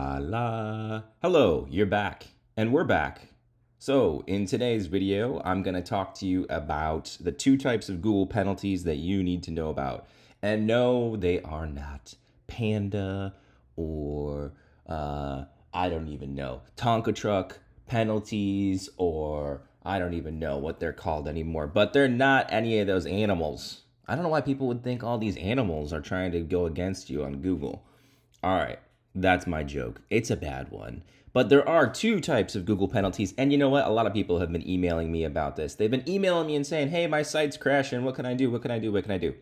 La la. Hello, you're back. And we're back. So, in today's video, I'm going to talk to you about the two types of Google penalties that you need to know about. And no, they are not Panda or I don't even know, Tonka truck penalties, or I don't even know what they're called anymore. But they're not any of those animals. I don't know why people would think all these animals are trying to go against you on Google. All right, that's my joke. It's a bad one. But there are two types of Google penalties. And you know what? A lot of people have been emailing me about this. They've been emailing me and saying, hey, my site's crashing. What can I do? What can I do? What can I do?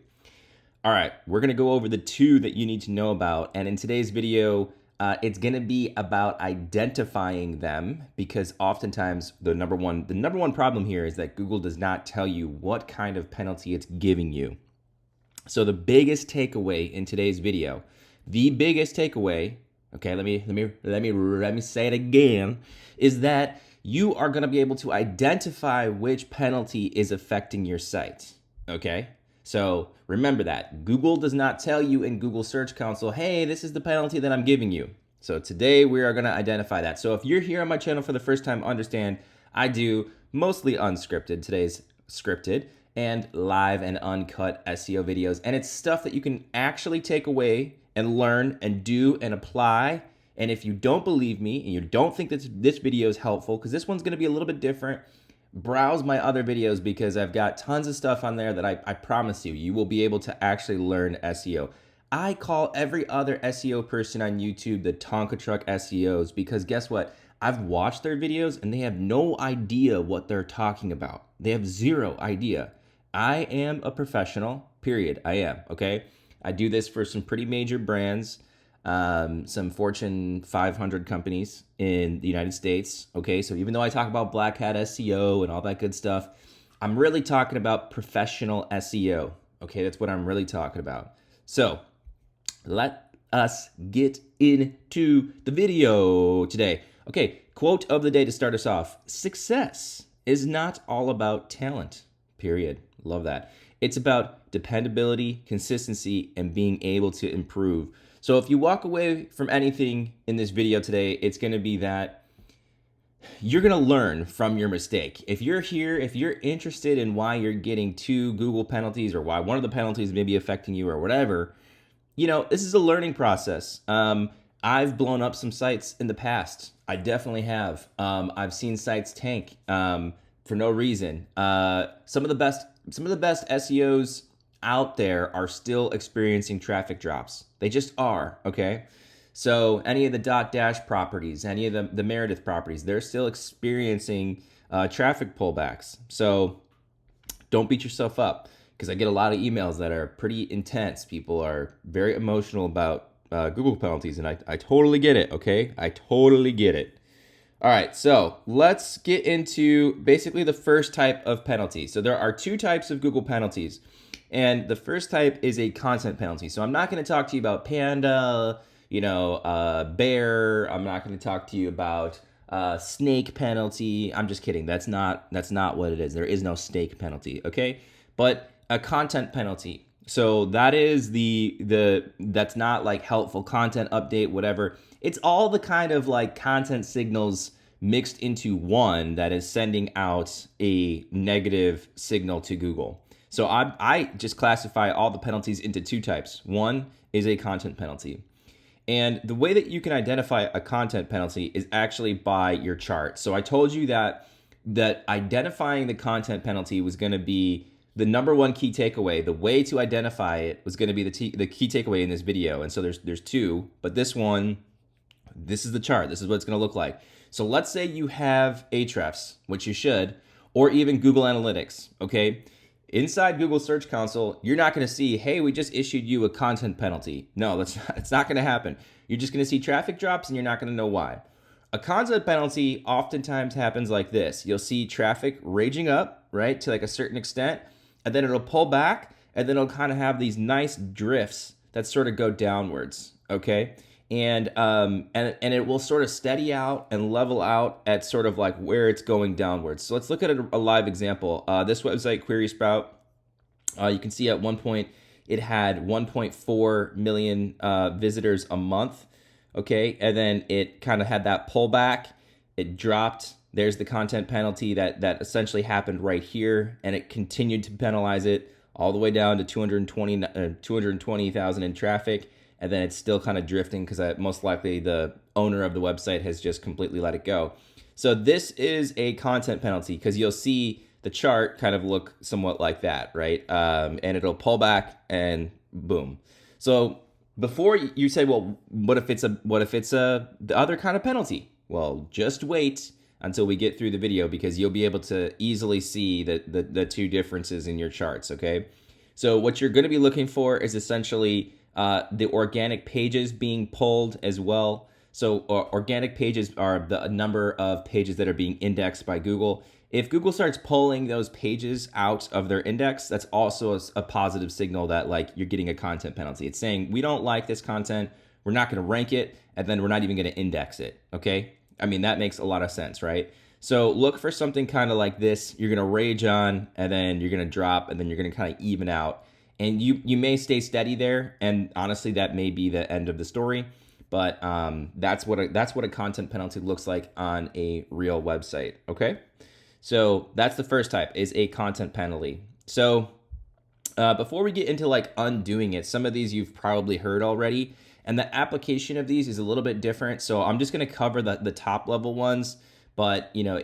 All right, we're going to go over the two that you need to know about. And in today's video, it's going to be about identifying them, because oftentimes the number one problem here is that Google does not tell you what kind of penalty it's giving you. So the biggest takeaway in today's video, okay, let me say it again, is that you are going to be able to identify which penalty is affecting your site. Okay? So remember that. Google does not tell you in Google Search Console, hey, this is the penalty that I'm giving you. So today we are going to identify that. So if you're here on my channel for the first time, understand I do mostly unscripted. Today's scripted and live and uncut SEO videos. And it's stuff that you can actually take away and learn and do and apply. And if you don't believe me and you don't think that this video is helpful, because this one's going to be a little bit different, browse my other videos, because I've got tons of stuff on there that I promise you will be able to actually learn SEO. I call every other SEO person on YouTube the Tonka truck SEOs, because guess what? I've watched their videos and they have no idea what they're talking about. They have zero idea. I am a professional, period. I am, okay? I do this for some pretty major brands, some Fortune 500 companies in the United States, okay? So even though I talk about Black Hat SEO and all that good stuff, I'm really talking about professional SEO, okay? That's what I'm really talking about. So let us get into the video today. Okay, quote of the day to start us off. Success is not all about talent, period. Love that. It's about dependability, consistency, and being able to improve. So if you walk away from anything in this video today, it's going to be that you're going to learn from your mistake. If you're here, if you're interested in why you're getting two Google penalties, or why one of the penalties may be affecting you or whatever, you know, this is a learning process. I've blown up some sites in the past. I definitely have. I've seen sites tank for no reason. Some of the best SEOs out there are still experiencing traffic drops. They just are, okay? So any of the .dash properties, any of the Meredith properties, they're still experiencing traffic pullbacks. So don't beat yourself up, because I get a lot of emails that are pretty intense. People are very emotional about Google penalties, and I totally get it, okay? I totally get it. All right, so let's get into basically the first type of penalty. So there are two types of Google penalties, and the first type is a content penalty. So I'm not going to talk to you about Panda, bear. I'm not going to talk to you about snake penalty. I'm just kidding. That's not what it is. There is no snake penalty, okay? But a content penalty. So that is that's not like helpful content update, whatever. It's all the kind of like content signals mixed into one that is sending out a negative signal to Google. So I just classify all the penalties into two types. One is a content penalty. And the way that you can identify a content penalty is actually by your chart. So I told you that identifying the content penalty was going to be the number one key takeaway. The way to identify it was going to be the key takeaway in this video. And so there's two, but this is the chart. This is what it's going to look like. So let's say you have Ahrefs, which you should, or even Google Analytics, okay? Inside Google Search Console, you're not going to see, hey, we just issued you a content penalty. No, it's not going to happen. You're just going to see traffic drops, and you're not going to know why. A content penalty oftentimes happens like this. You'll see traffic raging up, right, to like a certain extent, and then it'll pull back, and then it'll kind of have these nice drifts that sort of go downwards, okay? And it will sort of steady out and level out at sort of like where it's going downwards. So let's look at a live example. This website, Query Sprout, you can see at one point it had 1.4 million visitors a month. okay, and then it kind of had that pullback, it dropped. There's the content penalty that essentially happened right here, and it continued to penalize it all the way down to 220,000 in traffic, and then it's still kind of drifting because most likely the owner of the website has just completely let it go. So this is a content penalty because you'll see the chart kind of look somewhat like that, right? And it'll pull back and boom. So before you say, well, what if it's the other kind of penalty? Well, just wait until we get through the video because you'll be able to easily see the two differences in your charts, okay? So what you're going to be looking for is essentially the organic pages being pulled as well. So organic pages are the number of pages that are being indexed by Google. If Google starts pulling those pages out of their index, that's also a positive signal that like you're getting a content penalty. It's saying we don't like this content, we're not going to rank it, and then we're not even going to index it, okay? I mean, that makes a lot of sense, right? So look for something kind of like this. You're going to rage on, and then you're going to drop, and then you're going to kind of even out. And you may stay steady there, and honestly, that may be the end of the story. But that's what a content penalty looks like on a real website, okay? So that's the first type, is a content penalty. So before we get into like undoing it, some of these you've probably heard already, and the application of these is a little bit different. So I'm just going to cover the top level ones, but you know,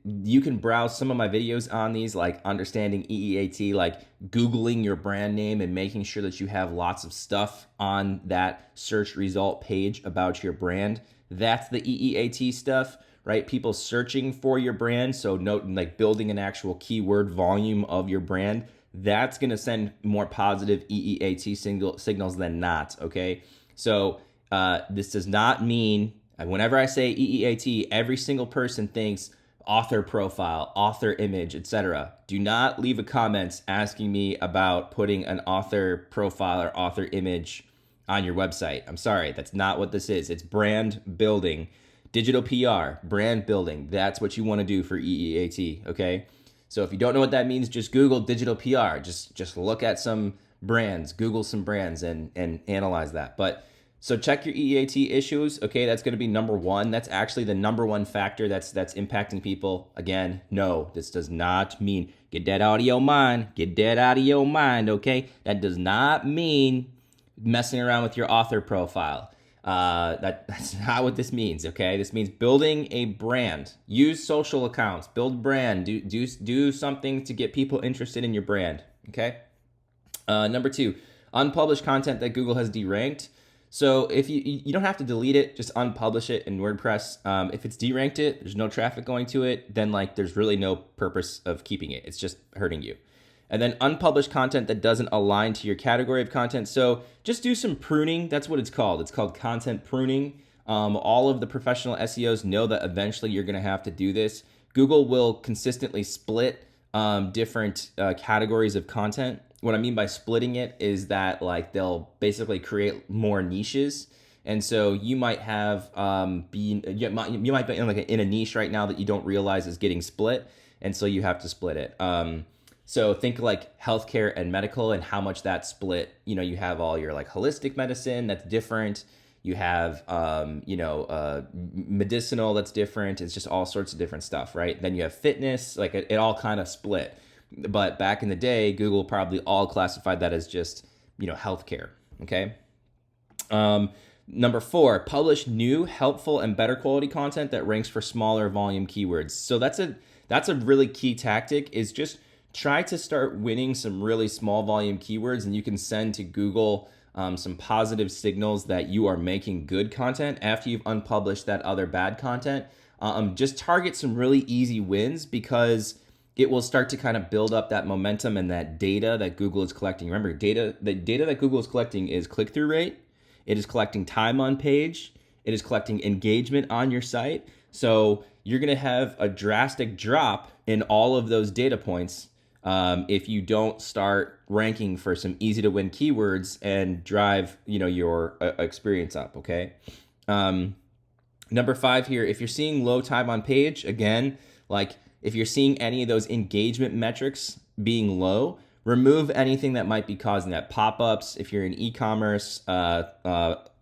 you can browse some of my videos on these, like understanding EEAT, like Googling your brand name and making sure that you have lots of stuff on that search result page about your brand. That's the EEAT stuff, right? People searching for your brand. So note, like building an actual keyword volume of your brand. That's going to send more positive EEAT signals than not, okay? So this does not mean, whenever I say EEAT, every single person thinks author profile, author image, etc. Do not leave a comment asking me about putting an author profile or author image on your website. I'm sorry, that's not what this is. It's brand building, digital PR, brand building. That's what you want to do for EEAT, okay? So if you don't know what that means, just Google digital PR. Just look at some brands, Google some brands and analyze that. But so check your EEAT issues. Okay, that's going to be number one. That's actually the number one factor that's impacting people. Again, no, this does not mean, get that out of your mind. Get that out of your mind, okay? That does not mean messing around with your author profile. That's not what this means, okay? This means building a brand. Use social accounts, build brand, do something to get people interested in your brand, okay? Number two, unpublished content that Google has deranked. So if you don't have to delete it, just unpublish it in WordPress. If it's deranked it, there's no traffic going to it, then like there's really no purpose of keeping it. It's just hurting you. And then unpublished content that doesn't align to your category of content. So just do some pruning. That's what it's called. It's called content pruning. All of the professional SEOs know that eventually you're going to have to do this. Google will consistently split different categories of content. What I mean by splitting it is that like they'll basically create more niches. And so you might have you might be in a niche right now that you don't realize is getting split, and so you have to split it. So think like healthcare and medical and how much that split. You know, you have all your like holistic medicine that's different. You have medicinal that's different. It's just all sorts of different stuff, right? Then you have fitness, like it all kind of split. But back in the day, Google probably all classified that as just, healthcare, okay? Number four, publish new, helpful, and better quality content that ranks for smaller volume keywords. So that's a really key tactic, is just try to start winning some really small volume keywords, and you can send to Google some positive signals that you are making good content after you've unpublished that other bad content. Just target some really easy wins, because it will start to kind of build up that momentum and that data that Google is collecting. Remember, the data that Google is collecting is click-through rate. It is collecting time on page. It is collecting engagement on your site. So you're going to have a drastic drop in all of those data points if you don't start ranking for some easy to win keywords and drive, your experience up. Okay. Number five here, if you're seeing low time on page, again, like if you're seeing any of those engagement metrics being low, remove anything that might be causing that. Pop-ups, if you're in e-commerce,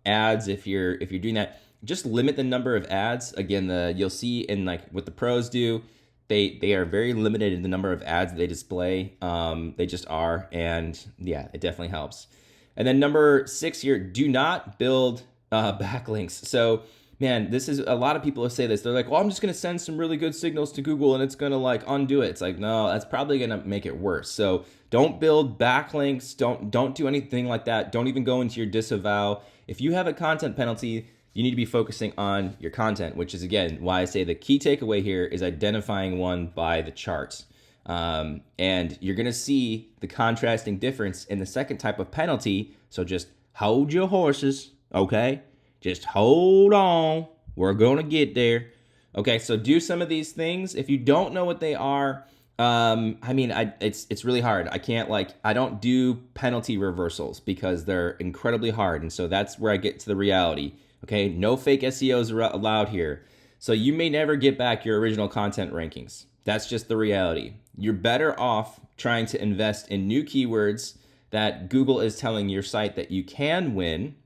ads, if you're doing that, just limit the number of ads. Again, you'll see in like what the pros do, they are very limited in the number of ads they display. They just are, and yeah, it definitely helps. And then number 6 here, do not build backlinks. So man, this is a lot of people say this. They're like, well, I'm just going to send some really good signals to Google and it's going to like undo it. It's like, no, that's probably going to make it worse. So don't build backlinks. Don't do anything like that. Don't even go into your disavow. If you have a content penalty, you need to be focusing on your content, which is, again, why I say the key takeaway here is identifying one by the charts. And you're going to see the contrasting difference in the second type of penalty. So just hold your horses, okay? Just hold on. We're going to get there. Okay, so do some of these things. If you don't know what they are, it's really hard. I don't do penalty reversals because they're incredibly hard. And so that's where I get to the reality. Okay, no fake SEOs are allowed here. So you may never get back your original content rankings. That's just the reality. You're better off trying to invest in new keywords that Google is telling your site that you can win.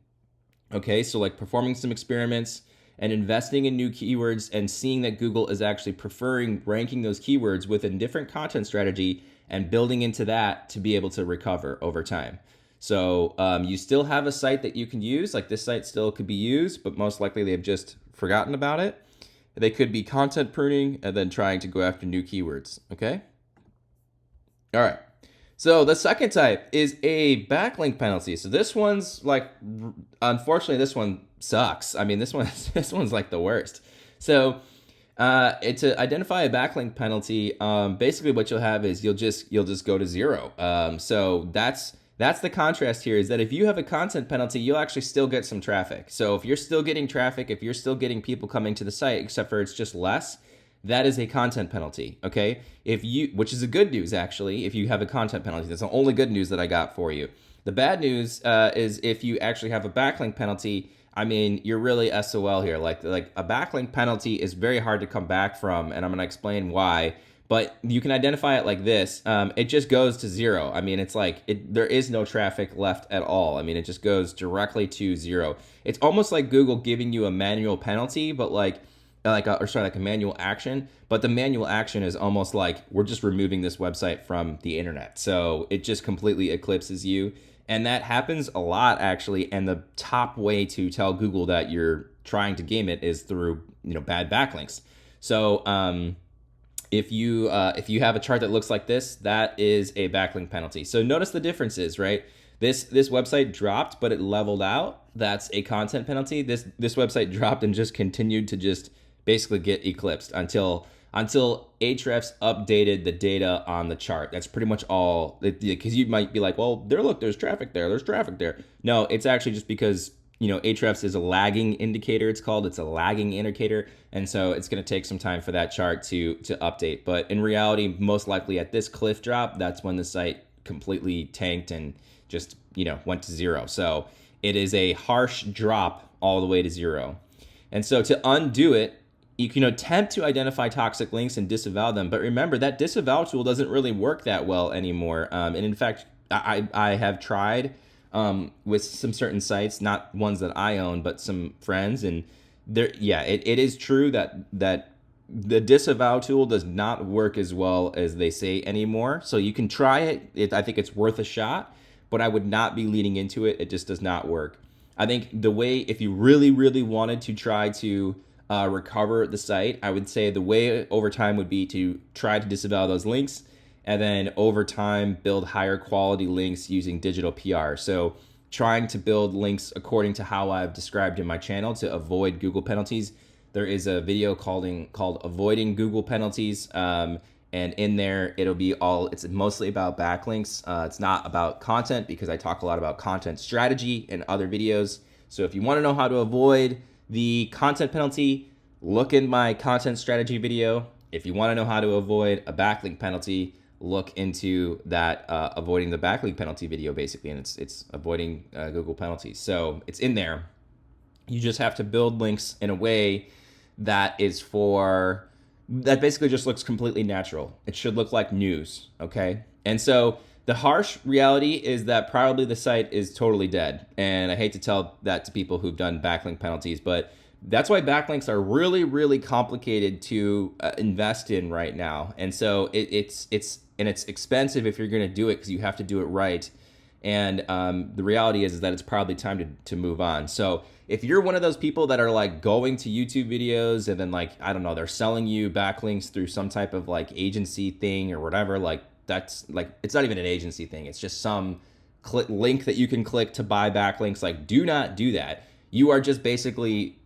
Okay, so like performing some experiments and investing in new keywords and seeing that Google is actually preferring ranking those keywords with a different content strategy and building into that to be able to recover over time. So you still have a site that you can use, like this site still could be used, but most likely they've just forgotten about it. They could be content pruning and then trying to go after new keywords, okay? All right. So the second type is a backlink penalty. So this one's like, unfortunately, this one sucks. I mean, this one's like the worst. So to identify a backlink penalty, basically what you'll have is you'll just go to 0. So that's the contrast here, is that if you have a content penalty, you'll actually still get some traffic. So if you're still getting traffic, if you're still getting people coming to the site, except for it's just less, that is a content penalty, okay? Which is a good news, actually, if you have a content penalty. That's the only good news that I got for you. The bad news is if you actually have a backlink penalty, I mean, you're really SOL here. Like a backlink penalty is very hard to come back from, and I'm gonna explain why. But you can identify it like this. It just goes to 0. I mean, it's like there is no traffic left at all. I mean, it just goes directly to 0. It's almost like Google giving you a manual penalty, but like a manual action. But the manual action is almost like we're just removing this website from the internet. So it just completely eclipses you. And that happens a lot, actually. And the top way to tell Google that you're trying to game it is through bad backlinks. So if you have a chart that looks like this, that is a backlink penalty. So notice the differences, right? This website dropped, but it leveled out. That's a content penalty. This website dropped and just continued to just basically get eclipsed until Ahrefs updated the data on the chart. That's pretty much all. Because you might be like, well, there's traffic there. There's traffic there. No, it's actually just because Ahrefs is a lagging indicator. It's a lagging indicator, and so it's going to take some time for that chart to update. But in reality, most likely at this cliff drop, that's when the site completely tanked and just went to 0. So it is a harsh drop all the way to 0. And so to undo it, you can attempt to identify toxic links and disavow them. But remember, that disavow tool doesn't really work that well anymore. And in fact, I have tried with some certain sites, not ones that I own, but some friends. And it is true that the disavow tool does not work as well as they say anymore. So you can try it. I think it's worth a shot, but I would not be leaning into it. It just does not work. I think the way, if you really, really wanted to try to recover the site, I would say the way over time would be to try to disavow those links and then over time build higher quality links using digital PR. So trying to build links according to how I've described in my channel to avoid Google penalties. There is a video called Avoiding Google Penalties. And in there, it's mostly about backlinks. It's not about content because I talk a lot about content strategy in other videos. So if you want to know how to avoid the content penalty, look in my content strategy video. If you want to know how to avoid a backlink penalty, look into that avoiding the backlink penalty video, basically, and it's avoiding Google penalties. So it's in there. You just have to build links in a way that basically just looks completely natural. It should look like news, okay? And so The harsh reality is that probably the site is totally dead. And I hate to tell that to people who've done backlink penalties, but that's why backlinks are really, really complicated to invest in right now. And so it's expensive if you're going to do it because you have to do it right. And the reality is that it's probably time to move on. So if you're one of those people that are like going to YouTube videos and then like, I don't know, they're selling you backlinks through some type of like agency thing or whatever, like that's like, it's not even an agency thing. It's just some link that you can click to buy backlinks. Like, do not do that. You are just basically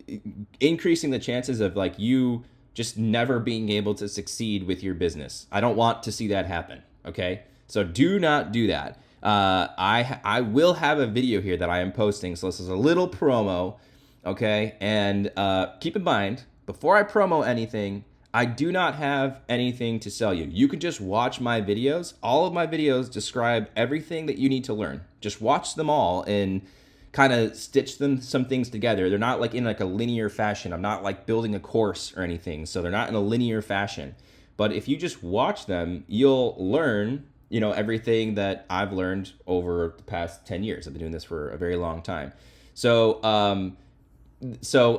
increasing the chances of like you just never being able to succeed with your business. I don't want to see that happen. Okay. So do not do that. I will have a video here that I am posting. So this is a little promo. Okay. And keep in mind, before I promo anything, I do not have anything to sell you. You can just watch my videos. All of my videos describe everything that you need to learn. Just watch them all and kind of stitch some things together. They're not like in like a linear fashion. I'm not like building a course or anything. So they're not in a linear fashion. But if you just watch them, you'll learn, you know, everything that I've learned over the past 10 years. I've been doing this for a very long time. So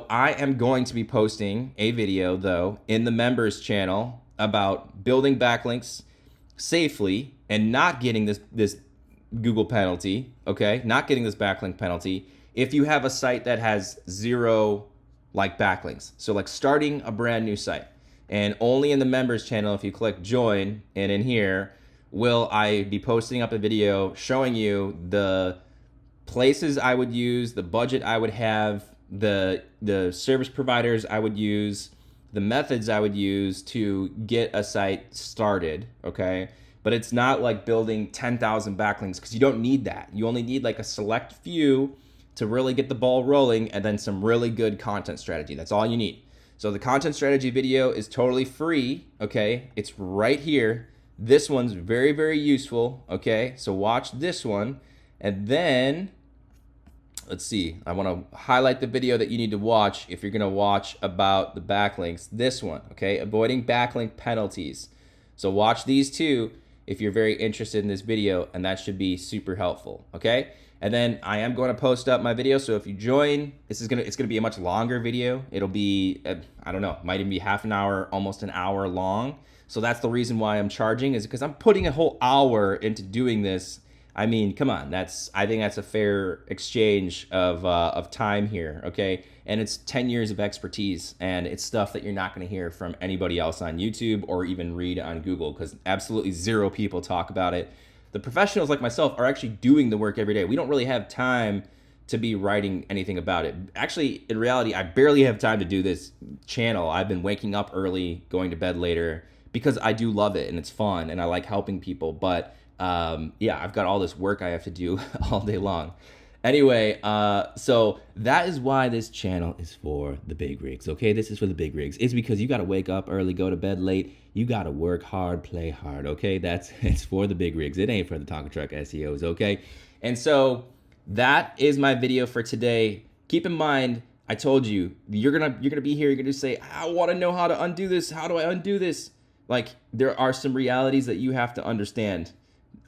I am going to be posting a video, though, in the members channel about building backlinks safely and not getting this Google penalty, okay? Not getting this backlink penalty if you have a site that has 0 like backlinks. So like starting a brand new site, and only in the members channel, if you click join, and in here, will I be posting up a video showing you the places I would use, the budget I would have, the service providers I would use, the methods I would use to get a site started, okay? But it's not like building 10,000 backlinks because you don't need that. You only need like a select few to really get the ball rolling and then some really good content strategy. That's all you need. So the content strategy video is totally free, okay? It's right here. This one's very, very useful, okay? So watch this one. And then, let's see, I want to highlight the video that you need to watch if you're going to watch about the backlinks. This one, okay? Avoiding backlink penalties. So watch these two if you're very interested in this video, and that should be super helpful, okay? And then I am going to post up my video, so if you join, it's gonna be a much longer video. It'll be, I don't know, might even be half an hour, almost an hour long. So that's the reason why I'm charging, is because I'm putting a whole hour into doing this. I mean, come on, I think that's a fair exchange of time here, okay? And it's 10 years of expertise, and it's stuff that you're not gonna hear from anybody else on YouTube or even read on Google, because absolutely 0 people talk about it. The professionals like myself are actually doing the work every day. We don't really have time to be writing anything about it. Actually, in reality, I barely have time to do this channel. I've been waking up early, going to bed later, because I do love it and it's fun and I like helping people. But yeah, I've got all this work I have to do all day long. Anyway, so that is why this channel is for the big rigs, okay? This is for the big rigs. It's because you got to wake up early, go to bed late. You got to work hard, play hard, okay? It's for the big rigs. It ain't for the Tonka Truck SEOs, okay? And so that is my video for today. Keep in mind, I told you, you're gonna be here, you're gonna say, I want to know how to undo this. How do I undo this? Like, there are some realities that you have to understand.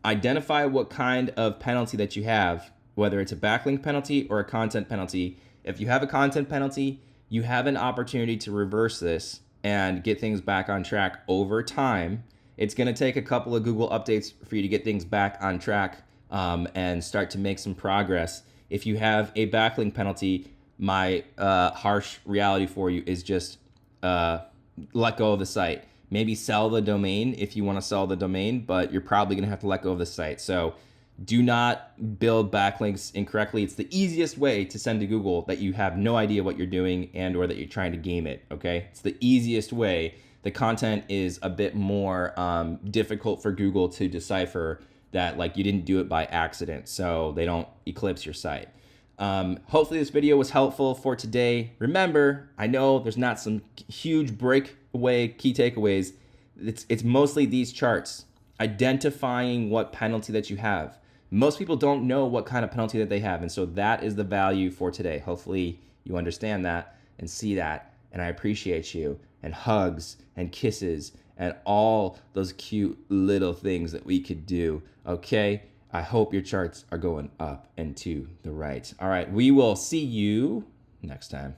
Identify what kind of penalty that you have, whether it's a backlink penalty or a content penalty. If you have a content penalty, you have an opportunity to reverse this and get things back on track over time. It's going to take a couple of Google updates for you to get things back on track and start to make some progress. If you have a backlink penalty, my harsh reality for you is just let go of the site. Maybe sell the domain if you want to sell the domain, but you're probably going to have to let go of the site. So do not build backlinks incorrectly. It's the easiest way to send to Google that you have no idea what you're doing and or that you're trying to game it, okay? It's the easiest way. The content is a bit more difficult for Google to decipher that like you didn't do it by accident, so they don't eclipse your site. Hopefully this video was helpful for today. Remember, I know there's not some huge breakaway key takeaways. It's mostly these charts, identifying what penalty that you have. Most people don't know what kind of penalty that they have, and so that is the value for today. Hopefully you understand that and see that, and I appreciate you, and hugs and kisses and all those cute little things that we could do. Okay, I hope your charts are going up and to the right. All right, we will see you next time.